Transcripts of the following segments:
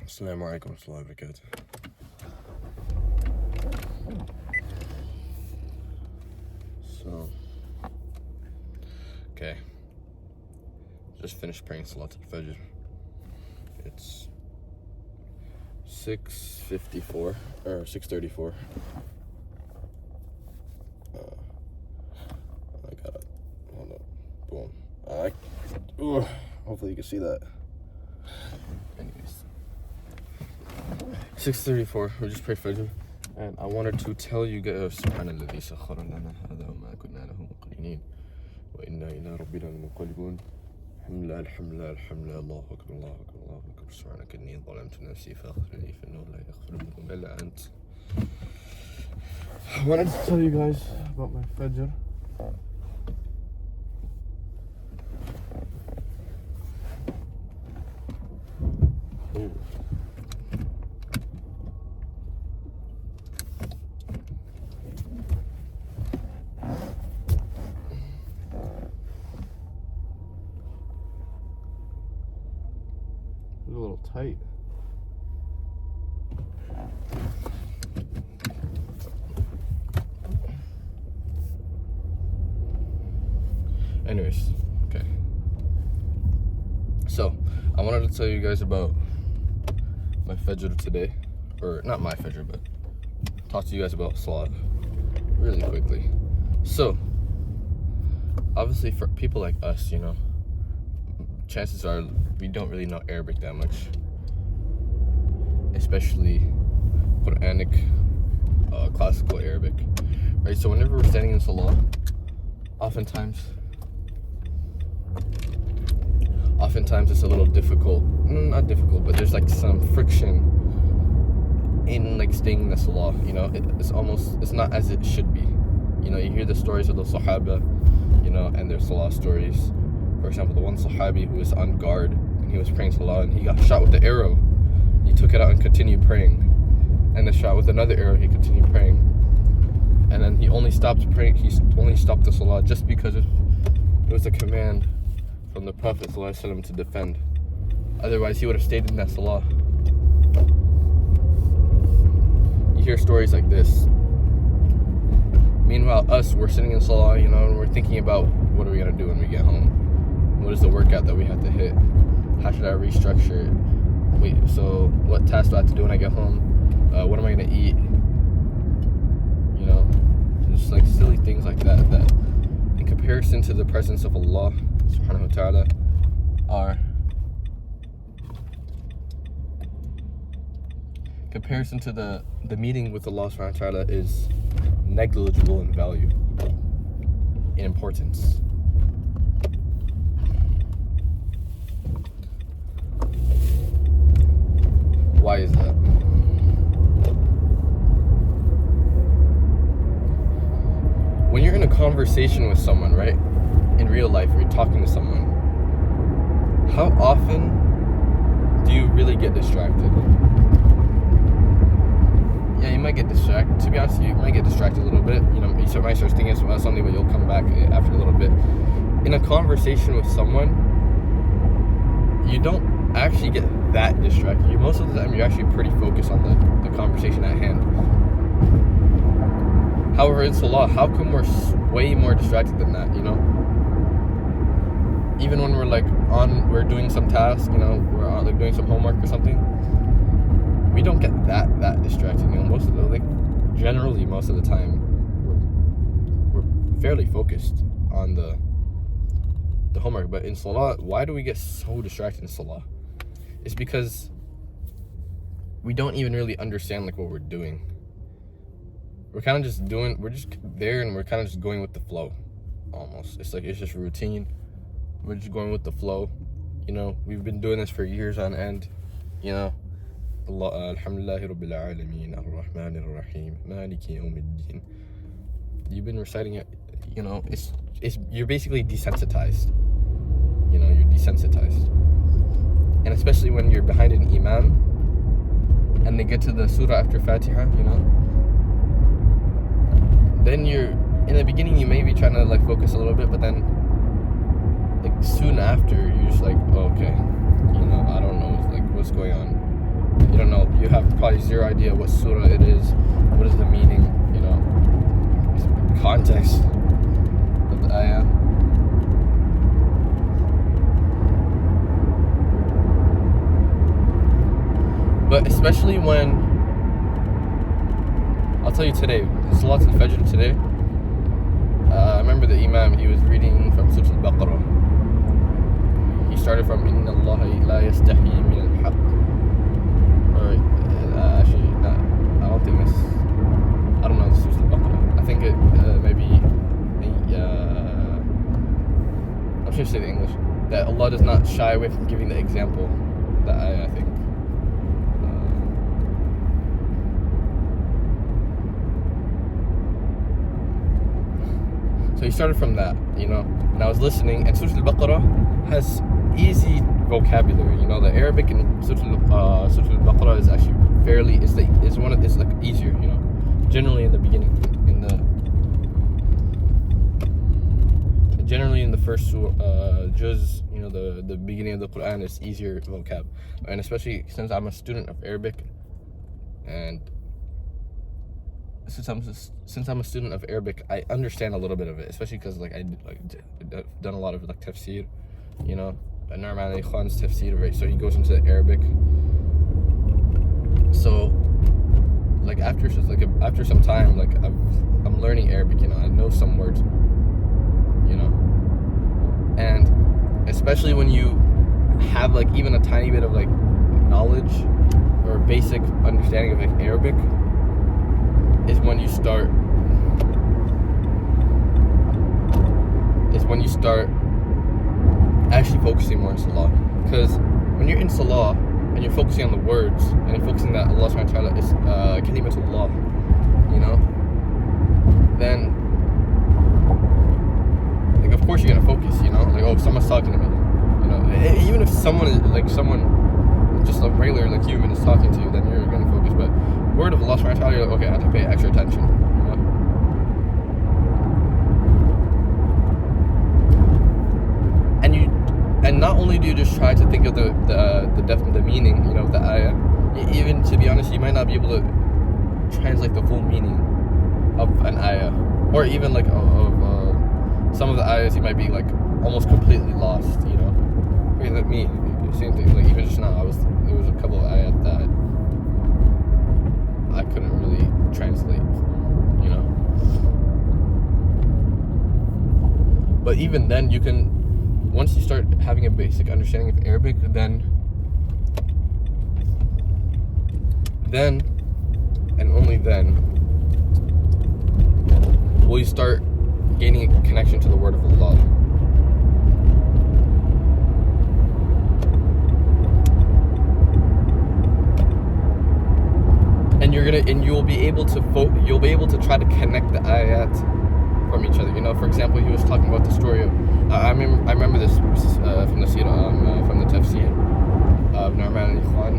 Assalamu alaikum wa rahmatullahi wa barakatuh. So, okay. Just finished praying Salat al-Fajr. It's 6:54 or 6:34. I got it. Hold up. Boom. Hopefully you can see that. Anyways. 6:34. We just prayed Fajr. And I wanted to tell you guys, Subhanalladhi sakhara lana hadha wa ma kunna lahu muqrinin wa inna ila rabbina lamunqalibun. Alhamdulillah, alhamdulillah, alhamdulillah, Allahu akbar, Allahu akbar, Allahu akbar. Subhanaka inni zalamtu nafsi faghfir li fa innahu la yaghfiru dhunuba illa ant. I wanted to tell you guys about my Fajr. A little tight. Anyways, okay. So, I wanted to tell you guys about my Fajr today. Or, not my Fajr, but talk to you guys about Salat really quickly. So, obviously for people like us, you know, chances are we don't really know Arabic that much, especially Quranic, classical Arabic, right? So whenever we're standing in Salah, oftentimes it's a little difficult, not difficult, but there's like some friction in like staying in the Salah, you know. It's not as it should be, you know. You hear the stories of the Sahaba, you know, and their Salah stories. For example, the one Sahabi who was on guard and he was praying Salah and he got shot with the arrow. He took it out and continued praying. And then shot with another arrow, he continued praying. And then he only stopped praying, he only stopped the Salah just because it was a command from the Prophet ﷺ to defend. Otherwise, he would have stayed in that Salah. You hear stories like this. Meanwhile, we're sitting in Salah, you know, and we're thinking about what are we going to do when we get home? What is the workout that we have to hit? How should I restructure it? Wait, so what task do I have to do when I get home? What am I going to eat? You know, just like silly things like that in comparison to the presence of Allah subhanahu wa ta'ala comparison to the meeting with Allah subhanahu wa ta'ala is negligible in value, in importance. Why is that? When you're in a conversation with someone, right? In real life, or you're talking to someone, how often do you really get distracted? Yeah, you might get distracted. To be honest, you might get distracted a little bit. You know, you might start thinking about something, but you'll come back after a little bit. In a conversation with someone, you don't actually get that distracted. Most of the time, you're actually pretty focused on the conversation at hand. However, in Salah, how come we're way more distracted than that, you know? Even when we're doing some task, you know, we're like doing some homework or something, we don't get that distracted, you know. Most of the time, we're fairly focused on the homework. But in Salah, why do we get so distracted in Salah? It's because we don't even really understand like what we're doing. We're kind of just we're just there and we're kind of just going with the flow, almost. It's just routine. We're just going with the flow, you know. We've been doing this for years on end, you know. Alhamdulillahi Rabbil Alameen, Ar-Rahman Ar-Rahim, Maliki Yawmiddin. You've been reciting it, you know. You're basically desensitized. You know, you're desensitized. And especially when you're behind an imam and they get to the surah after Fatiha, you know, then in the beginning you may be trying to like focus a little bit, but then like soon after you're just like, oh, okay, you know, I don't know like what's going on. have probably zero idea what surah it is, what is the meaning, you know, context of the ayah. But especially when, I'll tell you today, Salat al-Fajr today, I remember the Imam, he was reading from Surah Al-Baqarah. He started from Inna Allah la yastahi min al-haq. Or, actually, not, I don't think this, I don't know, this is Al-Baqarah. I think it, maybe, I'm just going to say the English, that Allah does not shy away from giving the example, that I think. So he started from that, you know, and I was listening, and Surah Al-Baqarah has easy vocabulary, you know, the Arabic in Surah Al-Baqarah is actually fairly, it's like easier, you know, generally in the beginning, generally in the first juz, you know, the beginning of the Quran is easier vocab, and especially since I'm a student of Arabic, and since I'm a student of Arabic, I understand a little bit of it, especially because like I've done a lot of like tafsir, you know, Salah and Quran's tafsir, right? So he goes into Arabic. So like after some time, like I'm learning Arabic, you know, I know some words, you know, and especially when you have like even a tiny bit of like knowledge or basic understanding of like Arabic, is when you start actually focusing more on Salah. Because when you're in Salah and you're focusing on the words and you're focusing that Allah subhanahu wa ta'ala is kalimatullah, you know, then like of course you're gonna focus, you know, like, oh, someone's talking to me, you know, even if someone just a regular like human is talking to you, then you're gonna focus. But word of Allah subhanahu wa ta'ala, you're like, okay, I have to pay extra attention, you know? And not only do you just try to think of the meaning, you know, of the ayah, even to be honest, you might not be able to translate the full meaning of an ayah, or even like of some of the ayahs you might be like almost completely lost, you know. I mean, like me, same thing. Like even just now, there was a couple of ayahs that I couldn't really translate, you know. But even then, you can, once you start having a basic understanding of Arabic, then and only then will you start gaining a connection to the word of Allah. And you'll be able to try to connect the ayat from each other. You know, for example, he was talking about the story of I remember this from the seerah, from the tafsir of Salah and Quran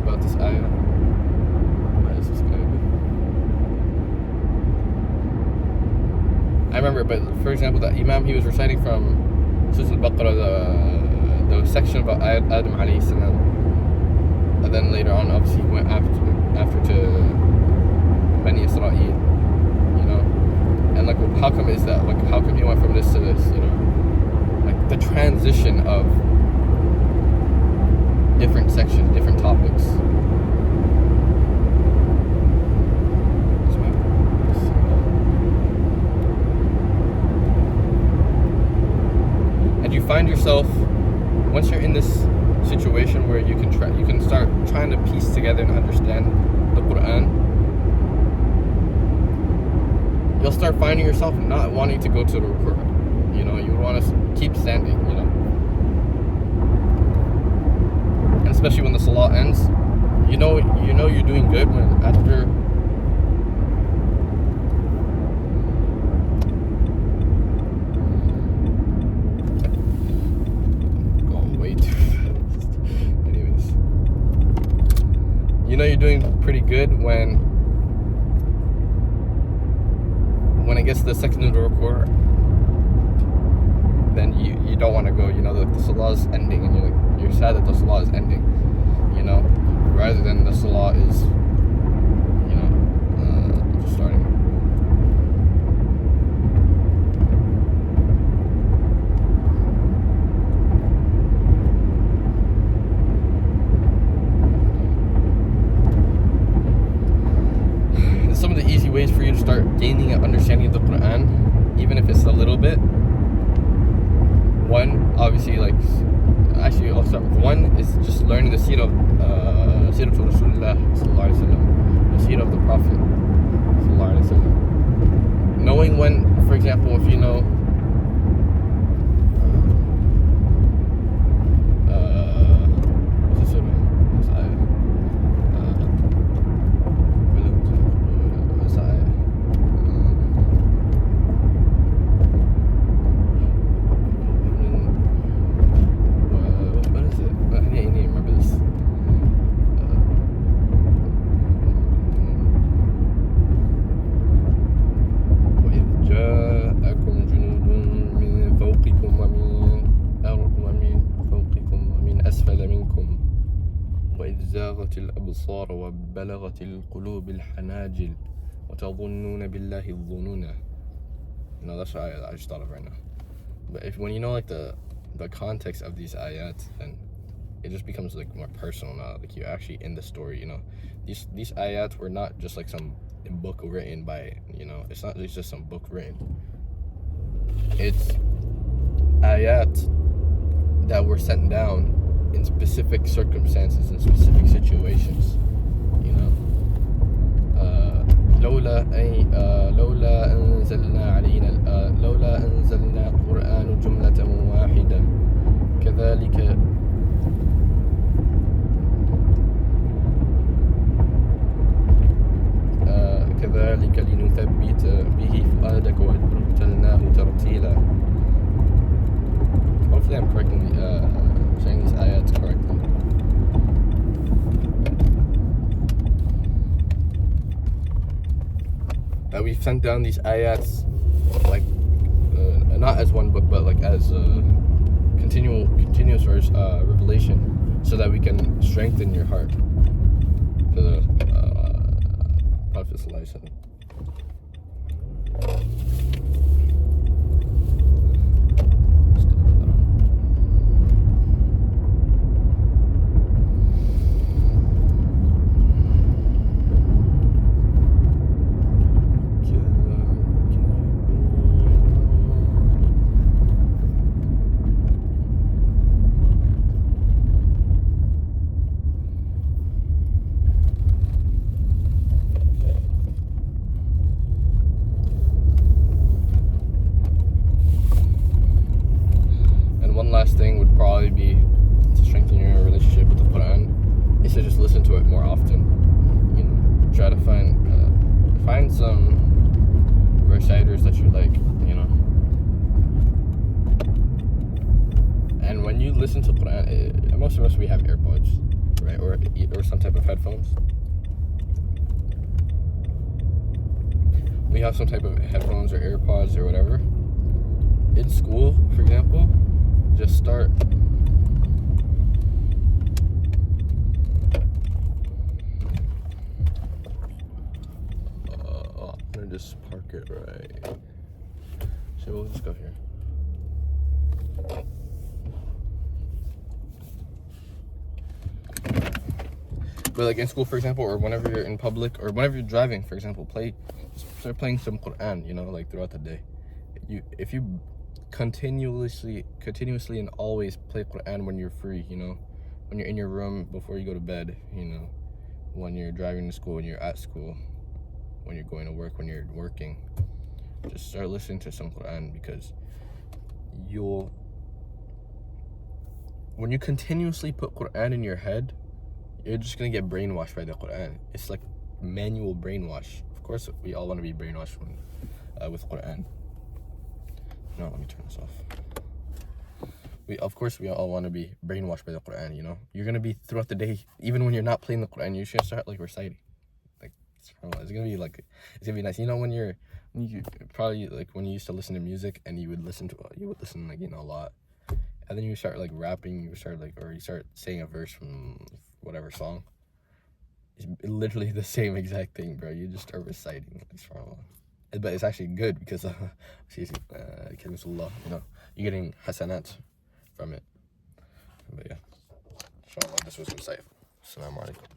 about this ayah. Why is this guy? I remember, but for example, the Imam, he was reciting from Surah Al-Baqarah, the section about Adam alayhi salam, and then later on, obviously, he went after to Bani Israel, you know, and like, how come is that? Like, how come he went from this to this, you know? Like the transition of different sections, different topics. And you find yourself, once you're in this situation where you can start trying to piece together and understand the Quran, you'll start finding yourself not wanting to go to the ruku'. You know, you want to keep standing, you know. And especially when the salah ends, you know you're doing good when after going way too fast. Anyways, you know you're doing pretty good when it gets to the second of the ruku', then you don't want to go, you know, the salah is ending and you're sad that the salah is ending, you know, rather than the salah is start gaining an understanding of the Quran, even if it's a little bit, one, obviously, like, actually, I'll start with one, is just learning the seerah of Rasulullah sallallahu alaihi wasallam, the seerah of the Prophet sallallahu alaihi wasallam. Knowing when, for example, if you know, زاغت الأبصار وبلغت القلوب الحناجر وتظنون بالله الظنون. You know, that's what I just thought of right now. But when you know like the context of these ayat, then it just becomes like more personal now. Like you're actually in the story. You know, these ayat were not just like some book written by, you know, it's not just some book written. It's ayat that were sent down in specific circumstances, in specific situations, you know. لولا أنزلنا القرآن جملة واحدة كذلك لنثبت به فؤادك ورتلناه ترتيلا. Hopefully I'm saying these ayats correctly. That we've sent down these ayats like not as one book, but like as a continuous revelation, so that we can strengthen your heart to the Prophet sallallahu alaihi wasallam. Last thing would probably be to strengthen your relationship with the Quran is to just listen to it more often. You know, try to find some reciters that you like, you know. And when you listen to Quran, most of us, we have AirPods, right, or some type of headphones. We have some type of headphones or AirPods or whatever. In school, for example, just start I'm gonna just park it right, so we'll just go here. But like in school, for example, or whenever you're in public, or whenever you're driving, for example, start playing some Quran, you know, like throughout the day. If you continuously and always play Quran when you're free, you know, when you're in your room before you go to bed, you know, when you're driving to school, when you're at school, when you're going to work, when you're working, just start listening to some Quran, because when you continuously put Quran in your head, you're just gonna get brainwashed by the Quran. It's like manual brainwash. Of course, we all want to be brainwashed with Quran. No, let me turn this off. We all want to be brainwashed by the Quran, you know. You're gonna be throughout the day, even when you're not playing the Quran, you're just gonna start like reciting. Like it's gonna be nice. You know, when you probably like when you used to listen to music and you would listen like, you know, a lot, and then you start like rapping, you start saying a verse from whatever song. It's literally the same exact thing, bro. You just start reciting. But it's actually good because you know, you're getting hasanat from it. But yeah, inshallah, this was insightful. Assalamu alaikum.